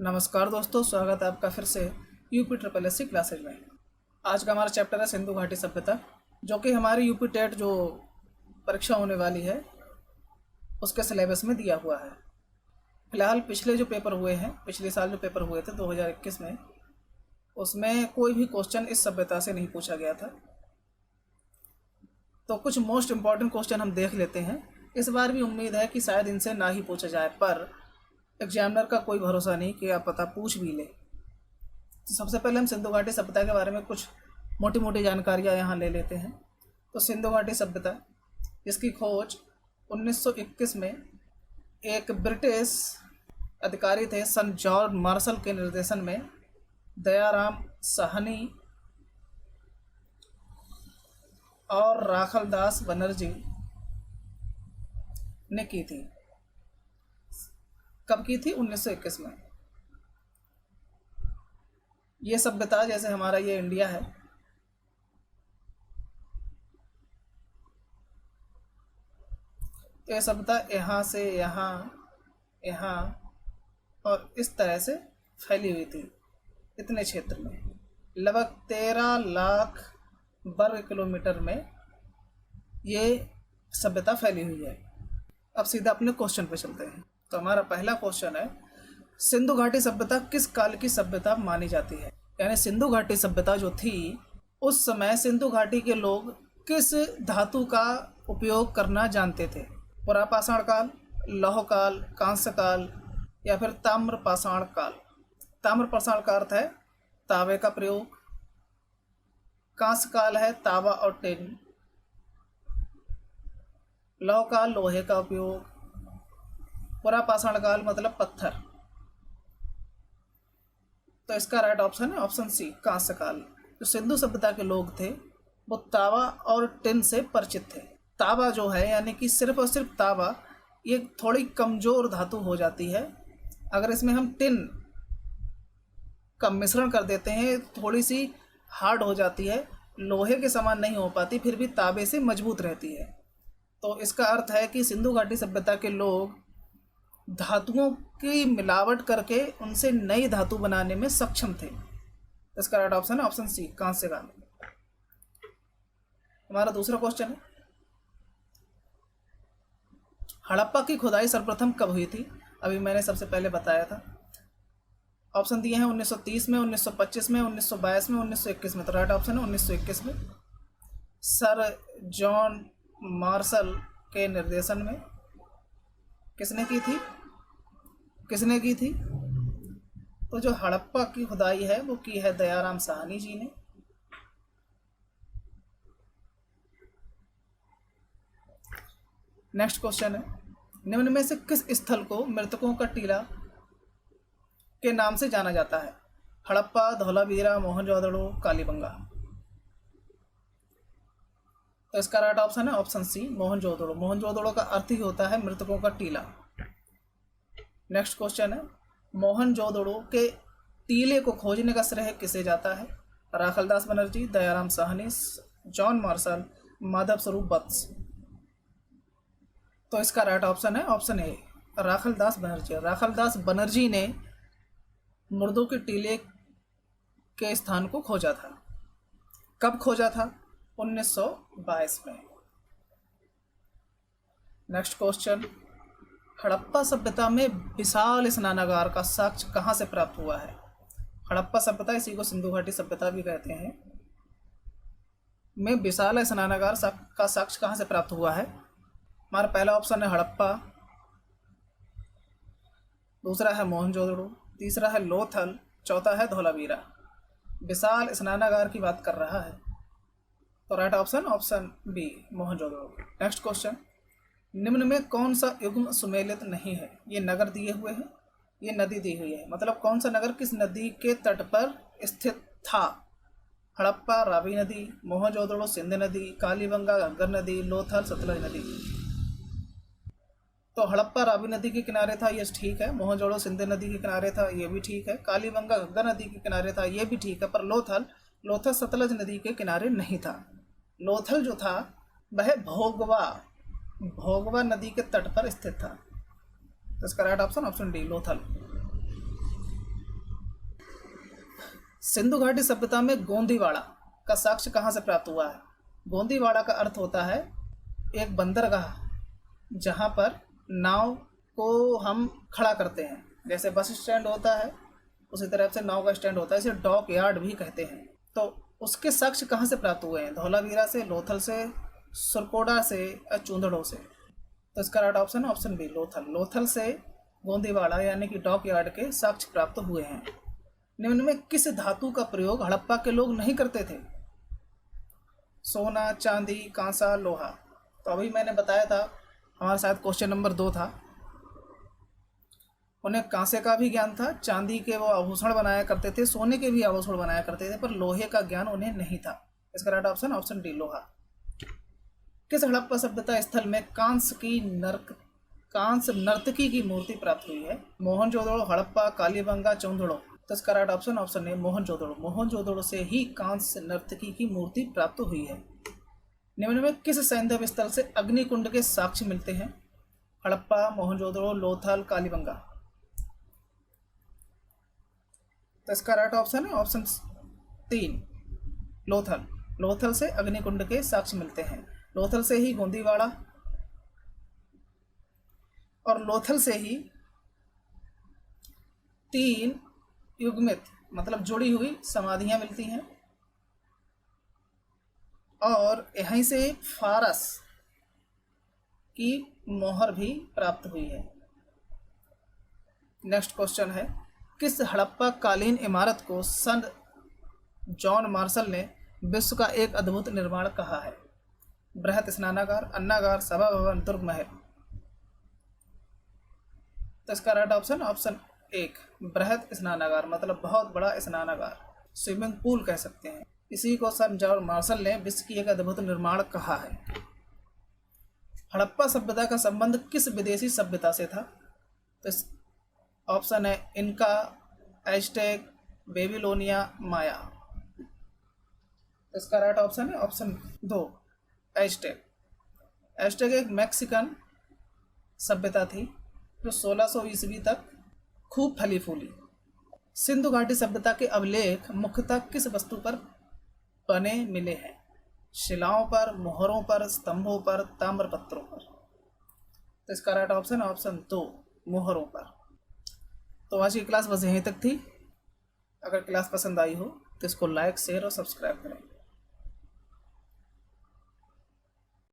नमस्कार दोस्तों, स्वागत है आपका फिर से UP triple S C classes में। आज का हमारा चैप्टर है सिंधु घाटी सभ्यता, जो कि हमारी यूपी टेट जो परीक्षा होने वाली है उसके सिलेबस में दिया हुआ है। फिलहाल पिछले जो पेपर हुए हैं, पिछले साल जो पेपर हुए थे 2021 में, उसमें कोई भी क्वेश्चन इस सभ्यता से नहीं पूछा गया था। तो कुछ मोस्ट इम्पॉर्टेंट क्वेश्चन हम देख लेते हैं। इस बार भी उम्मीद है कि शायद इनसे ना ही पूछा जाए, पर एग्जामिनर का कोई भरोसा नहीं कि आप पता पूछ भी ले। तो सबसे पहले हम सिंधु घाटी सभ्यता के बारे में कुछ मोटी मोटी जानकारियाँ यहाँ ले लेते हैं। तो सिंधु घाटी सभ्यता, जिसकी खोज 1921 में एक ब्रिटिश अधिकारी थे सन जॉन मार्शल के निर्देशन में दयाराम साहनी और राखलदास बनर्जी ने की थी। कब की थी? 1921 में। ये सभ्यता, जैसे हमारा ये इंडिया है, ये सभ्यता यहाँ से यहाँ, यहाँ और इस तरह से फैली हुई थी। इतने क्षेत्र में लगभग 13 लाख वर्ग किलोमीटर में ये सभ्यता फैली हुई है। अब सीधा अपने क्वेश्चन पे चलते हैं। तो हमारा पहला क्वेश्चन है, सिंधु घाटी सभ्यता किस काल की सभ्यता मानी जाती है? यानी सिंधु घाटी सभ्यता जो थी, उस समय सिंधु घाटी के लोग किस धातु का उपयोग करना जानते थे? पुरापाषाण काल, लौह काल, कांस्य काल या फिर ताम्रपाषाण काल? ताम्रपाषाण का अर्थ है तांबे का प्रयोग, कांस्य काल है तांबा और टिन, लौह काल लोहे का उपयोग, पुरापाषाण काल मतलब पत्थर। तो इसका राइट ऑप्शन है ऑप्शन सी, कांस्य काल। जो सिंधु सभ्यता के लोग थे वो तांबा और टिन से परिचित थे। तांबा जो है, यानी कि सिर्फ और सिर्फ तांबा, ये थोड़ी कमजोर धातु हो जाती है। अगर इसमें हम टिन का मिश्रण कर देते हैं, थोड़ी सी हार्ड हो जाती है, लोहे के समान नहीं हो पाती, फिर भी तांबे से मजबूत रहती है। तो इसका अर्थ है कि सिंधु घाटी सभ्यता के लोग धातुओं की मिलावट करके उनसे नई धातु बनाने में सक्षम थे। इसका राइट ऑप्शन है ऑप्शन सी, कांस्य काल। हमारा दूसरा क्वेश्चन है, हड़प्पा की खुदाई सर्वप्रथम कब हुई थी? अभी मैंने सबसे पहले बताया था। ऑप्शन दिए हैं 1930 में, 1925 में, 1922 में, 1921 में। तो राइट ऑप्शन है 1921 में। सर जॉन मार्शल के निर्देशन में। किसने की थी? किसने की थी? तो जो हड़प्पा की खुदाई है वो की है दयाराम साहनी जी ने। नेक्स्ट क्वेश्चन है, निम्न में से किस स्थल को मृतकों का टीला के नाम से जाना जाता है? हड़प्पा, धौलावीरा, मोहनजोदड़ो, कालीबंगा। तो इसका राइट ऑप्शन है ऑप्शन सी, मोहनजोदड़ो। मोहनजोदड़ो का अर्थ ही होता है मृतकों का टीला। नेक्स्ट क्वेश्चन है, मोहनजोदड़ो के टीले को खोजने का श्रेय किसे जाता है? राखलदास बनर्जी, दयाराम साहनी, जॉन मार्शल, माधव स्वरूप वत्स। तो इसका राइट ऑप्शन है ऑप्शन ए, राखलदास बनर्जी। राखलदास बनर्जी ने मुर्दों के टीले के स्थान को खोजा था। कब खोजा था? 1922 में। नेक्स्ट क्वेश्चन, हड़प्पा सभ्यता में विशाल स्नानागार का साक्ष्य कहाँ से प्राप्त हुआ है? हड़प्पा सभ्यता, इसी को सिंधु घाटी सभ्यता भी कहते हैं, में विशाल स्नानागार का साक्ष्य कहाँ से प्राप्त हुआ है? हमारा पहला ऑप्शन है हड़प्पा, दूसरा है मोहनजोदड़ो, तीसरा है लोथल, चौथा है धौलावीरा। विशाल स्नानागार की बात कर रहा है, तो right option option B, Mohenjodaro. Next question, निम्न में कौन सा युग्म सुमेलित नहीं है? ये नगर दिए हुए हैं, ये नदी दी हुई है, मतलब कौन सा नगर किस नदी के तट पर स्थित था? हड़प्पा रावी नदी, मोहनजोदड़ो सिंध नदी, कालीबंगा घग्गर नदी, लोथल सतलज नदी। तो हड़प्पा रावी नदी के किनारे था, ये ठीक है। मोहनजोदड़ो सिंध नदी के किनारे था, ये भी ठीक है। कालीबंगा घग्गर नदी के किनारे था, ये भी ठीक है। पर लोथल सतलज नदी के किनारे नहीं था। लोथल जो था वह भोगवा नदी के तट पर स्थित था। तो इसका right option option D, Lothal. Sindhu घाटी सभ्यता में गोंदीवाड़ा का साक्ष्य कहाँ से प्राप्त हुआ है? गोंदीवाड़ा का अर्थ होता है एक बंदरगाह जहाँ पर नाव को हम खड़ा करते हैं। जैसे बस स्टैंड होता है उसी तरह से नाव का स्टैंड होता है, इसे डॉक यार्ड भी कहते हैं। तो उसके साक्ष्य कहाँ से प्राप्त हुए हैं? धौलावीरा से, लोथल से, सुरकोडा से या चूंदड़ों से? तो इसका राइट ऑप्शन है ऑप्शन बी, लोथल। लोथल से गोंदीवाड़ा यानी कि डॉक यार्ड के साक्ष्य प्राप्त हुए हैं। निम्न में किस धातु का प्रयोग हड़प्पा के लोग नहीं करते थे? सोना, चांदी, कांसा, लोहा। तो अभी मैंने बताया था, हमारे साथ क्वेश्चन नंबर 2 था, उन्हें कांसे का भी ज्ञान था, चांदी के वो आभूषण बनाया करते थे, सोने के भी आभूषण बनाया करते थे, पर लोहे का ज्ञान उन्हें नहीं था। इसका राइट ऑप्शन ऑप्शन डी, लोहा। किस हड़प्पा सभ्यता स्थल में कांस्य नर्तकी की मूर्ति प्राप्त हुई है? मोहनजोदड़ो, हड़प्पा, कालीबंगा, चौंधड़ो। तो इसका right option option A, Mohenjodaro. Mohenjodaro से ही कांस्य नर्तकी की मूर्ति प्राप्त हुई है। निम्न में किस सैंधव स्थल से अग्निकुंड के साक्ष्य मिलते हैं? हड़प्पा, मोहनजोदड़ो, लोथल, कालीबंगा। तो इसका राइट ऑप्शन है ऑप्शन 3, लोथल। लोथल से अग्निकुंड के साक्ष्य मिलते हैं। लोथल से ही गोंदीवाड़ा और लोथल से ही 3 युग्मित मतलब जुड़ी हुई समाधियां मिलती हैं, और यहीं से फारस की मोहर भी प्राप्त हुई है। नेक्स्ट क्वेश्चन है, किस हड़प्पा कालीन इमारत को सन जॉन मार्शल ने विश्व का एक अद्भुत निर्माण कहा है? बृहत स्नानागार, अन्नागार, सभा भवन, दुर्ग महल। तो इसका राइट ऑप्शन ऑप्शन 1, बृहत स्नानागार, मतलब बहुत बड़ा स्नानागार, स्विमिंग पूल कह सकते हैं। इसी को सन जॉन मार्शल ने विश्व की एक अद्भुत निर्माण कहा है। हड़प्पा सभ्यता का संबंध किस विदेशी सभ्यता से था? तो ऑप्शन है इनका, एज़टेक, बेबीलोनिया, माया। इसका राइट ऑप्शन है ऑप्शन 2, एज़टेक। एज़टेक एक मैक्सिकन सभ्यता थी जो 1600 ईस्वी तक खूब फली फूली। सिंधु घाटी सभ्यता के अभिलेख मुख्यतः किस वस्तु पर बने मिले हैं? शिलाओं पर, मोहरों पर, स्तंभों पर, ताम्रपत्रों पर। तो इसका राइट ऑप्शन ऑप्शन 2, मोहरों पर। तो आज की क्लास बस यहीं तक थी। अगर क्लास पसंद आई हो तो इसको लाइक, शेयर और सब्सक्राइब करें।